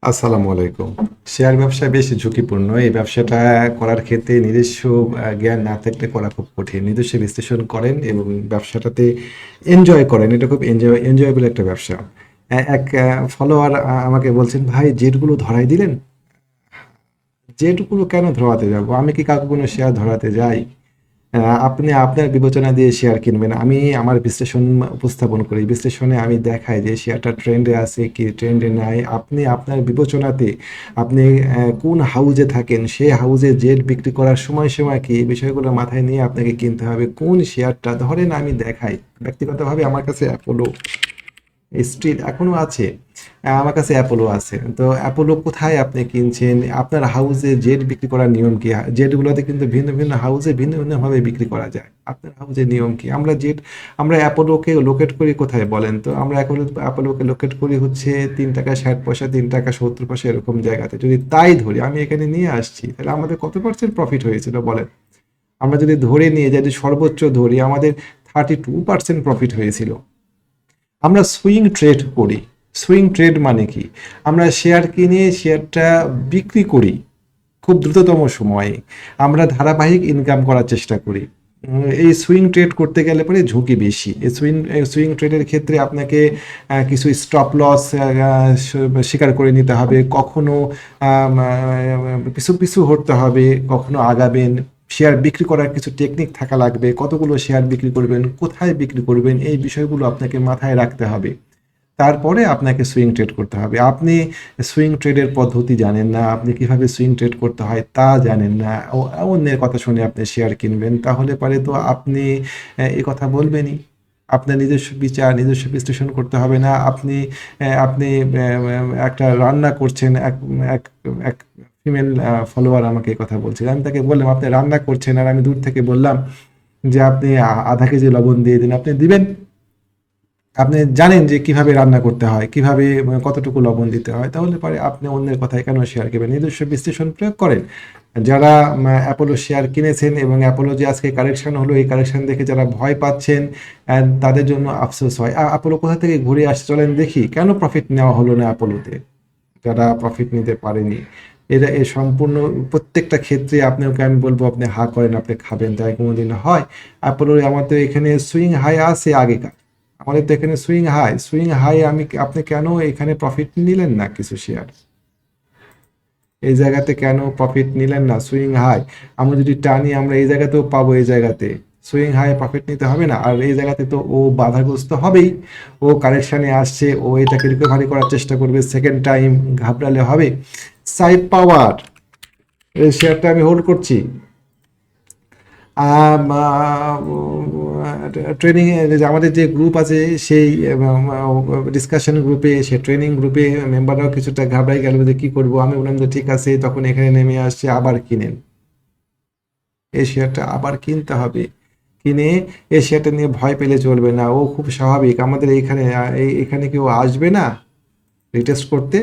আসসালামু আলাইকুম। শেয়ার ব্যবসা বেশ ঝুঁকিপূর্ণ। এই ব্যবসাটা করার ক্ষেত্রে নিজস্ব জ্ঞান না থাকলে করা খুব কঠিন। নিজস্ব বিশ্লেষণ করেন এবং ব্যবসাটাতে এনজয় করেন। এটা খুব এনজয়েবল একটা ব্যবসা। এক ফলোয়ার আমাকে বলছেন, "ভাই জেটগুলো ধরাই দিলেন?" জেটগুলো কেন ধরাতে যাব? আমি কি কাউকে কোনো শেয়ার ধরাতে যাই? আপনি আপনার বিবেচনা দিয়ে শেয়ার কিনবেন। আমি আমার বিশ্লেষণ উপস্থাপন করি। বিশ্লেষণে আমি দেখাই যে শেয়ারটা ট্রেন্ডে আছে কি ট্রেন্ডে নাই। আপনি আপনার বিবেচনাতে আপনি কোন হাউজে থাকেন, সেই হাউজে জেট বিক্রি করার সময়সীমা কি, এই বিষয়গুলো মাথায় নিয়ে আপনাকে কিনতে হবে। কোন শেয়ারটা ধরেন আমি দেখাই। ব্যক্তিগতভাবে আমার কাছে অ্যাপোলো স্টিল এখনো আছে। আমার কাছে অ্যাপোলো আছে। তো অ্যাপোলো কোথায় আপনি কিনছেন? আপনার হাউসে জেট বিক্রি করার নিয়ম কি? জেটগুলোতে কিন্তু ভিন্ন ভিন্ন হাউসে ভিন্ন ভিন্নভাবে বিক্রি করা যায়। আপনার হাউসের নিয়ম কি? আমরা অ্যাপোলোকে লোকেট করি কোথায় বলেন তো? আমরা অ্যাপোলোকে লোকেট করি হচ্ছে ৳৩.৬০, ৳৩.৭০ এরকম জায়গাতে। যদি তাই ধরি, আমি এখানে নিয়ে আসছি, তাহলে আমাদের কত পার্সেন্ট প্রফিট হয়েছিল বলেন? আমরা যদি ধরে নিয়ে যাই, যদি সর্বোচ্চ ধরি, আমাদের 32% প্রফিট হয়েছিল। আমরা সুইং ট্রেড করি। সুইং ট্রেড মানে কি? আমরা শেয়ার কিনে শেয়ারটা বিক্রি করি খুব দ্রুততম সময়ে। আমরা ধারাবাহিক ইনকাম করার চেষ্টা করি। এই সুইং ট্রেড করতে গেলে পরে ঝুঁকি বেশি। এই সুইং ট্রেডের ক্ষেত্রে আপনাকে কিছু স্টপ লস স্বীকার করে নিতে হবে। কখনো পিছু পিছু হটতে হবে, কখনো আগাবেন। শেয়ার বিক্রি করার কিছু টেকনিক থাকা লাগবে। কতগুলো শেয়ার বিক্রি করবেন, কোথায় বিক্রি করবেন, এই বিষয়গুলো আপনাকে মাথায় রাখতে হবে। তারপরে আপনাকে সুইং ট্রেড করতে হবে। আপনি সুইং ট্রেডের পদ্ধতি জানেন না, আপনি কিভাবে সুইং ট্রেড করতে হয় তা জানেন না। অন্যের কথা শুনে আপনি শেয়ার কিনবেন, তাহলে পারে তো আপনি এই কথা বলবেনই। আপনার নিজস্ব বিচার, নিজস্ব বিশ্লেষণ করতে হবে না। আপনি একটা রান্না করছেন, এক এক এক ফিমেল ফলোয়ার আমাকে এই কথা বলছিল। আমি তাকে বললাম, "আপনি রান্না করছেন," আর আমি দূর থেকে বললাম যে, "আপনি আধা কেজি লবণ দিয়ে দিন।" আপনি দিবেন? আপনি জানেন যে কিভাবে রান্না করতে হয়, কিভাবে কতটুকু লবণ দিতে হয়, তাহলে পরে আপনি অন্যের কথায় কেন শেয়ার করবেন? নিজস্ব বিশ্লেষণ প্রয়োগ করেন। যারা অ্যাপোলো শেয়ার কিনেছেন এবং অ্যাপোলো যে আজকে কারেকশন হলো, এই কারেকশন দেখে যারা ভয় পাচ্ছেন, তাদের জন্য আফসোস হয়। অ্যাপোলো কোথা থেকে ঘুরে আসছে চলেন দেখি। কেন প্রফিট নেওয়া হলো না অ্যাপোলোতে? যারা প্রফিট নিতে পারেনি। এ সম্পূর্ণ প্রত্যেকটা ক্ষেত্রে আপনাকে আমি বলব, আপনি হা করেন, আপনি খাবেন। তাই কোনোদিন হয়? অ্যাপোলোর আমাদের এখানে সুইং হাই আছে আগেকার। আমাদের তো এখানে সুইং হাই আপনি কেন এখানে প্রফিট নিলেন না কিছু শেয়ার? এই জায়গাতে কেন প্রফিট নিলেন না? সুইং হাই আমরা যদি টানি, আমরা এই জায়গাতেও পাবো। এই জায়গাতে সুইং হাই প্রফিট নিতে হবে না? আর এই জায়গাতে তো ও বাধাগ্রস্ত হবেই। ও কারেকশানে আসছে, ও এটাকে রিকভারি করার চেষ্টা করবে। সেকেন্ড টাইম ঘাবড়ালে হবে? সাই পাওয়ার এই শেয়ারটা আমি হোল্ড করছি। ট্রেনিং আমাদের যে গ্রুপ আছে, সেই ডিসকাশন গ্রুপে, সে ট্রেনিং গ্রুপে মেম্বাররাও কিছুটা ঘাবড়াই গেল যে কি করব। আমি বললাম যে ঠিক আছে, তখন এখানে নেমে আসছে, আবার কিনেন। এই শেয়ারটা আবার কিনতে হবে। কিনে এই শেয়ারটা নিয়ে ভয় পেলে চলবে না। ও খুব স্বাভাবিক। আমাদের এখানে কেউ আসবে না রিটেস্ট করতে?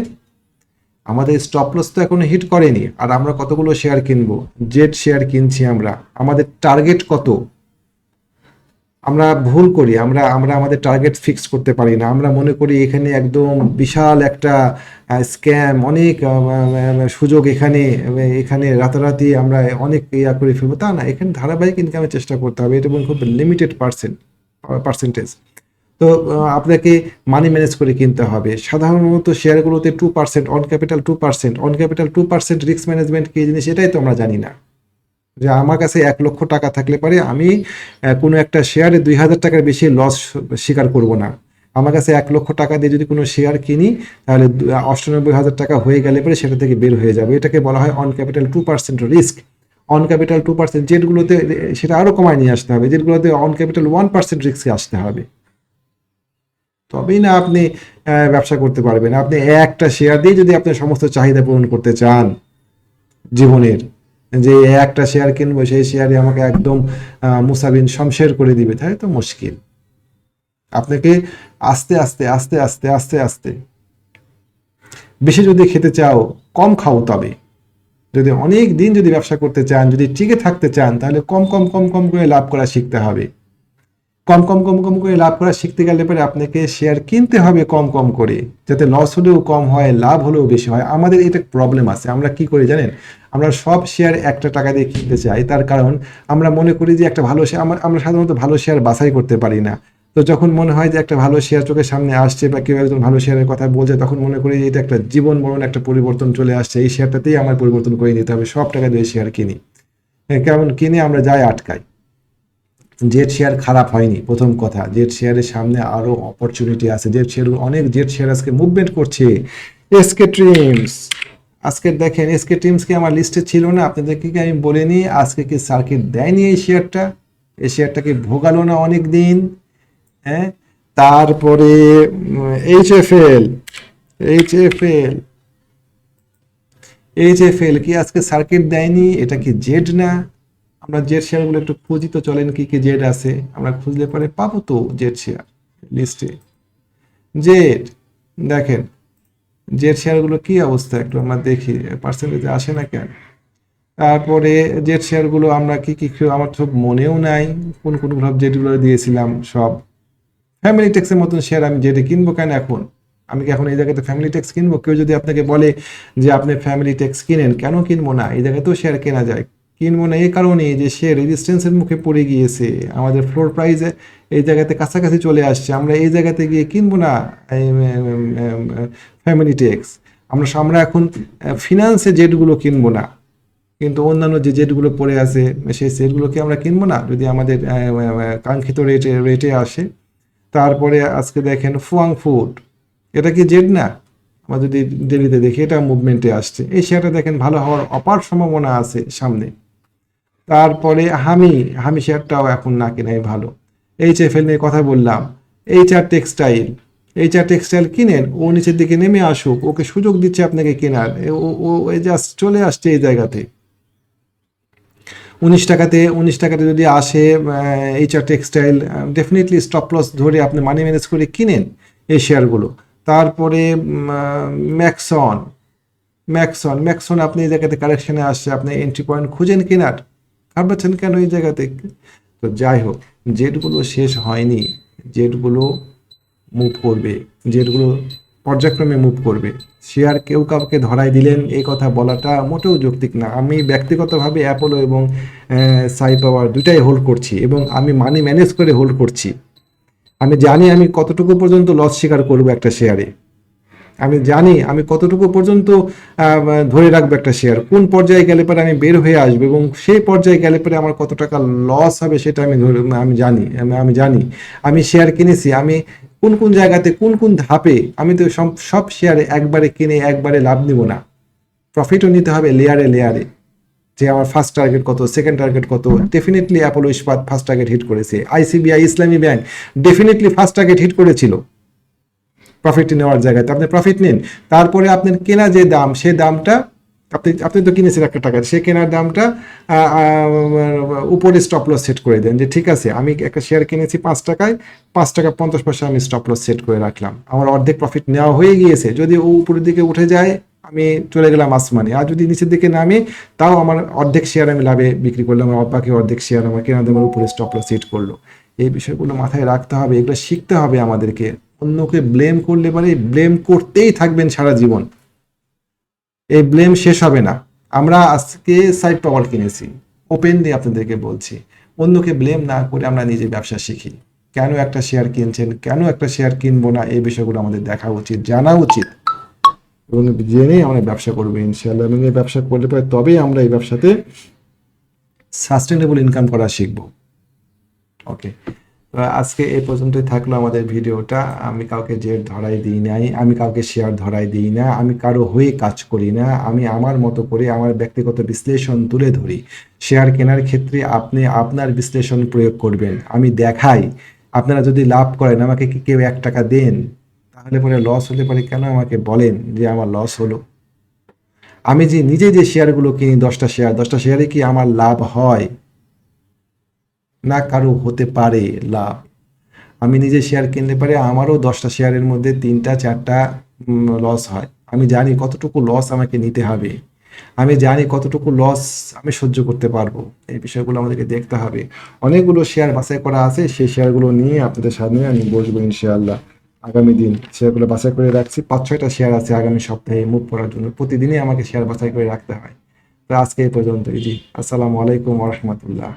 আমাদের স্টপ লস তো এখনো হিট করেনি, আর আমরা কতগুলো শেয়ার কিনবো? জেড শেয়ার কিনছি আমরা। আমাদের টার্গেট কত? আমরা ভুল করি। আমরা আমরা আমাদের টার্গেট ফিক্স করতে পারি না। আমরা মনে করি এখানে একদম বিশাল একটা স্ক্যাম, অনেক সুযোগ এখানে। এখানে রাতারাতি আমরা অনেক করে ফেলবো, তা না। এখানে ধারাবাহিক ইনকামের চেষ্টা করতে হবে। এটা খুব লিমিটেড পার্সেন্টেজ। তো আপনাকে মানি ম্যানেজ করে কিনতে হবে। সাধারণত শেয়ারগুলোতে 2%, on capital 2%, on capital 2% risk management কি জিনিস, এটাই তো আমরা জানি না। যে আমার কাছে 1,00,000 টাকা থাকলে পারে আমি কোনো একটা শেয়ারে 2,000 টাকার বেশি লস স্বীকার করব না। আমার কাছে 1,00,000 টাকা দিয়ে যদি কোনো শেয়ার কিনি, তাহলে 98,000 টাকা হয়ে গেলে পরে সেটা থেকে বের হয়ে যাবে। এটাকে বলা হয় on capital 2% risk. On capital 2%, যেগুলোতে সেটা আরও কমায় নিয়ে আসতে হবে। যেগুলোতে অন ক্যাপিটাল 1% রিস্কে আসতে হবে, তবেই না আপনি ব্যবসা করতে পারবেন। আপনি একটা শেয়ার দিয়ে যদি আপনি সমস্ত চাহিদা পূরণ করতে চান জীবনের, যে একটা শেয়ার কিনবো, সেই শেয়ারে আমাকে একদম মুসাবিন শমশের করে দিবে, তাই তো মুশকিল। আপনাকে আস্তে আস্তে আস্তে আস্তে আস্তে আস্তে, বেশি যদি খেতে চাও কম খাও। তবে যদি অনেক দিন যদি ব্যবসা করতে চান, যদি টিকে থাকতে চান, তাহলে কম কম কম কম করে লাভ করা শিখতে হবে। কম কম কম কম করে লাভ করা শিখতে গেলে পরে আপনাকে শেয়ার কিনতে হবে কম কম করে, যাতে লস হলেও কম হয়, লাভ হলেও বেশি হয়। আমাদের এটা প্রবলেম আছে, আমরা কি করি জানেন, আমরা সব শেয়ার একটা টাকা দিয়ে কিনতে চাই। তার কারণ আমরা মনে করি যে একটা ভালো শেয়ার, আমরা সাধারণত ভালো শেয়ার বাছাই করতে পারি না। তো যখন মনে হয় যে একটা ভালো শেয়ার চোখের সামনে আসছে বা কেউ একজন ভালো শেয়ারের কথা বলছে, তখন মনে করি যে এটা একটা জীবন মরণ একটা পরিবর্তন চলে আসছে, এই শেয়ারটাতেই আমার পরিবর্তন করে নিতে হবে, সব টাকা দিয়ে শেয়ার কিনি। কেমন কিনে আমরা যাই আটকাই। জেড শেয়ার খারাপ হয়নি, প্রথম কথা। জেড শেয়ারের সামনে আরো অপরচুনিটি আছে, জেড শেয়ার অনেক, জেড শেয়ার আজকে মুভমেন্ট করছে। এসকে ট্রিমস, আজকে দেখেন এসকে ট্রিমস কি আমার লিস্টে ছিল না, আপনাদেরকে কি আমি বলিনি আজকে কি সার্কিট দেয়নি এই শেয়ারটা? এই শেয়ারটাকে ভোগালো না অনেক দিন, হ্যাঁ। তারপরে এইচএফএল, এইচএফএল, এইচএফএল কি আজকে সার্কিট দেয়নি? এটা কি জেড না? আমরা জেড শেয়ারগুলো একটু খুঁজি তো, চলেন কি কি জেড আছে, আমরা খুঁজলে পরে পাবো তো জেড শেয়ার লিস্টে। জেড দেখেন, জেড শেয়ারগুলো কি অবস্থা একটু আমরা দেখি, পার্সেন্টেজে আসে না কেন। তারপরে জেড শেয়ারগুলো আমরা কি কি, আমার সব মনেও নাই কোন কোন ভাব জেডগুলো দিয়েছিলাম সব। ফ্যামিলি টেক্সের মতন শেয়ার আমি জেডে কিনবো কেন এখন? আমি কি এখন এই জায়গাতে ফ্যামিলি টেক্স কিনবো? কেউ যদি আপনাকে বলে যে আপনি ফ্যামিলি টেক্স কিনেন, কেন কিনবো না? এই জায়গাতেও শেয়ার কেনা যায়। কিনবো না এই কারণে যে শেয়ার রেজিস্ট্যান্সের মুখে পড়ে গিয়েছে, আমাদের ফ্লোর প্রাইসে এই জায়গাতে কাছাকাছি চলে আসছে, আমরা এই জায়গাতে গিয়ে কিনবো না ফ্যামিলি টেক্স। আমরা আমরা এখন ফিনান্সে জেটগুলো কিনবো না, কিন্তু অন্যান্য যে জেটগুলো পড়ে আছে সেই সেটগুলোকে আমরা কিনবো না যদি আমাদের কাঙ্ক্ষিত রেটে আসে। তারপরে আজকে দেখেন ফুয়াং ফুড, এটা কি জেড না? আমরা যদি ডেলিতে দেখি এটা মুভমেন্টে আসছে, এই শেয়ারটা দেখেন ভালো হওয়ার অপার সম্ভাবনা আছে সামনে। তারপরে হামি, হামি শেয়ারটাও এখন না কেনাই ভালো। এইচএফএল নিয়ে কথা বললাম, এইচআর টেক্সটাইল, এইচআর টেক্সটাইল কিনেন, ও নিচের দিকে নেমে আসুক, ওকে সুযোগ দিচ্ছে আপনাকে কেনার, ও জাস্ট চলে আসছে এই জায়গাতে 19 টাকাতে, 19 টাকাতে যদি আসে HR textile, definitely stop loss ধরে আপনি মানি ম্যানেজ করে কিনেন এই শেয়ারগুলো। তারপরে ম্যাক্সন, ম্যাক্সন, ম্যাক্সন আপনি এই জায়গাতে কারেকশনে আসছে, আপনি এন্ট্রি পয়েন্ট খুঁজেন কেনার, ভাবছেন কেন এই জায়গাতে? তো যাই হোক, জেটগুলো শেষ হয়নি, জেটগুলো মুভ করবে, জেটগুলো পর্যায়ক্রমে মুভ করবে। শেয়ার কেউ কাউকে ধরাই দিলেন এই কথা বলাটা মোটেও যৌক্তিক না। আমি ব্যক্তিগতভাবে অ্যাপোলো এবং সাই পাওয়ার দুটাই হোল্ড করছি, এবং আমি মানি ম্যানেজ করে হোল্ড করছি। আমি জানি আমি কতটুকু পর্যন্ত লস স্বীকার করবো একটা শেয়ারে, আমি জানি আমি কতটুকু পর্যন্ত ধরে রাখবো একটা শেয়ার, কোন পর্যায়ে গেলে পরে আমি বের হয়ে আসবো, এবং সেই পর্যায়ে গেলে পরে আমার কত টাকা লস হবে সেটা আমি জানি। আমি জানি আমি শেয়ার কিনেছি, আমি কোন কোন জায়গাতে কোন কোন ধাপে। আমি তো সব শেয়ারে একবারে কিনে একবারে লাভ নিব না, প্রফিটও নিতে হবে লেয়ারে লেয়ারে, যে আমার ফার্স্ট টার্গেট কত, সেকেন্ড টার্গেট কত। Definitely Apollo Ispat first target hit করেছে, ICBI Islami bank definitely first target hit করেছিল। প্রফিট নেওয়ার জায়গাতে আপনি প্রফিট নিন, তারপরে আপনার কেনা যে দাম, সে দামটা আপনি তো কিনেছেন একটা টাকা, সে কেনার দামটা উপরে স্টপ লস সেট করে দেন, যে ঠিক আছে আমি একটা শেয়ার কিনেছি 5 টাকায়, 5 টাকা 50 পয়সা আমি স্টপ লস সেট করে রাখলাম, আমার অর্ধেক প্রফিট নেওয়া হয়ে গিয়েছে। যদি ও উপরের দিকে উঠে যায় আমি চলে গেলাম আসমানি, আর যদি নিচের দিকে নামি তাও আমার অর্ধেক শেয়ার আমি লাভে বিক্রি করলাম, আমার বাকি অর্ধেক শেয়ার আমার কেনা দামের উপরে স্টপ লস সেট করলো। এই বিষয়গুলো মাথায় রাখতে হবে, এগুলো শিখতে হবে আমাদেরকে। অন্যকে ব্লেম করলে পারে ব্লেম করতেই থাকবেন সারা জীবন, এই ব্লেম শেষ হবে না। আমরা আজকে সাইড পাওয়ার কিনেছি, ওপেনলি আপনাদেরকে বলছি, অন্যকে ব্লেম না করে আমরা নিজে ব্যবসা শিখি। কেন একটা শেয়ার কিনছেন, কেন একটা শেয়ার কিনবো না, এই বিষয়গুলো আমাদের দেখা উচিত, জানা উচিত, এবং জেনেই আমরা ব্যবসা করবো ইনশাআল্লাহ। এবং এই ব্যবসা করলে পরে তবেই আমরা এই ব্যবসাতে সাস্টেনেবল ইনকাম করা শিখবো। ওকে, আজকে এই পর্যন্তই থাকলো আমাদের ভিডিওটা। আমি কাউকে জেড ধরাই দিই নাই, আমি কাউকে শেয়ার ধরাই দিই না, আমি কারো হয়ে কাজ করি না, আমি আমার মতো করে আমার ব্যক্তিগত বিশ্লেষণ তুলে ধরি। শেয়ার কেনার ক্ষেত্রে আপনি আপনার বিশ্লেষণ প্রয়োগ করবেন, আমি দেখাই। আপনারা যদি লাভ করেন আমাকে কি কেউ 1 টাকা দেন, তাহলে পরে লস হলে পরে কেন আমাকে বলেন যে আমার লস হলো? আমি যে নিজে যে শেয়ারগুলো কিনি 10টা শেয়ার, 10টা শেয়ারে কি আমার লাভ হয়? না, কারো হতে পারে লাভ। আমি নিজে শেয়ার কিনতে পারি, আমারও 10টা শেয়ারের মধ্যে 3টা 4টা লস হয়। আমি জানি কতটুকু লস আমাকে নিতে হবে, আমি জানি কতটুকু লস আমি সহ্য করতে পারবো। এই বিষয়গুলো আমাদেরকে দেখতে হবে। অনেকগুলো শেয়ার বাছাই করা আছে, সেই শেয়ারগুলো নিয়ে আপনাদের সামনে আমি বসবো ইনশাআল্লাহ আগামী দিন। শেয়ারগুলো বাছাই করে রাখছি, 5-6টা শেয়ার আছে আগামী সপ্তাহে মুভ করার জন্য। প্রতিদিনই আমাকে শেয়ার বাছাই করে রাখতে হয়। তো আজকে এই পর্যন্তই। জি, আসসালামু আলাইকুম ওয়া রাহমাতুল্লাহ।